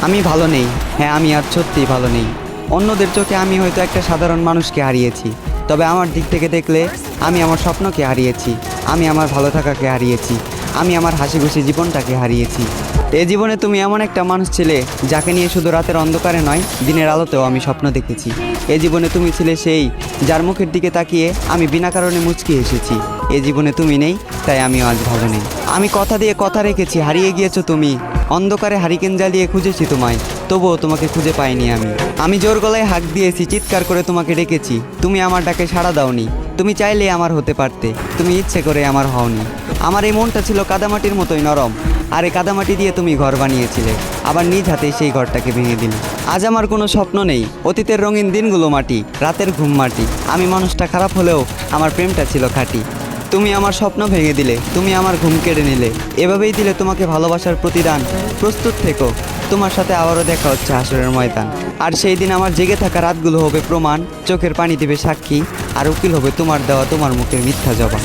আমি ভালো নেই। হ্যাঁ, আমি আর সত্যিই ভালো নেই। অন্যদের চোখে আমি হয়তো একটা সাধারণ মানুষকে হারিয়েছি, তবে আমার দিক থেকে দেখলে আমি আমার স্বপ্নকে হারিয়েছি, আমি আমার ভালো থাকাকে হারিয়েছি, আমি আমার হাসি খুশি জীবনটাকে হারিয়েছি। এই জীবনে তুমি এমন একটা মানুষ ছিলে যাকে নিয়ে শুধু রাতের অন্ধকারে নয়, দিনের আলোতেও আমি স্বপ্ন দেখেছি। এই জীবনে তুমি ছিলে সেই যার মুখের দিকে তাকিয়ে আমি বিনা কারণে মুচকি এসেছি। এই জীবনে তুমি নেই, তাই আমিও আজ ভালো নেই। আমি কথা দিয়ে কথা রেখেছি, হারিয়ে গিয়েছো তুমি। অন্ধকারে হারিকেন জ্বালিয়ে খুঁজেছি তোমায়, তবুও তোমাকে খুঁজে পাইনি আমি। আমি জোর গলায় হাঁক দিয়েছি, চিৎকার করে তোমাকে ডেকেছি, তুমি আমার ডাকে সাড়া দাওনি। তুমি চাইলে আমার হতে পারতে, তুমি ইচ্ছে করে আমার হওনি। আমার এই মনটা ছিল কাদামাটির মতোই নরম, আর এই কাদামাটি দিয়ে তুমি ঘর বানিয়েছিলে, আবার নিজ হাতে সেই ঘরটাকে ভেঙে দিলে। আজ আমার কোনো স্বপ্ন নেই, অতীতের রঙিন দিনগুলো মাটি, রাতের ঘুম মাটি। আমি মানুষটা খারাপ হলেও আমার প্রেমটা ছিল খাঁটি। তুমি আমার স্বপ্ন ভেঙে দিলে, তুমি আমার ঘুম কেড়ে নিলে, এভাবেই দিলে তোমাকে ভালোবাসার প্রতিদান। প্রস্তুত থেকো, তোমার সাথে আবারও দেখা হচ্ছে হাসরের ময়দান। আর সেই দিন আমার জেগে থাকা রাতগুলো হবে প্রমাণ, চোখের পানি দেবে সাক্ষী, আর উকিল হবে তোমার দেওয়া তোমার মুখের মিথ্যা জবান।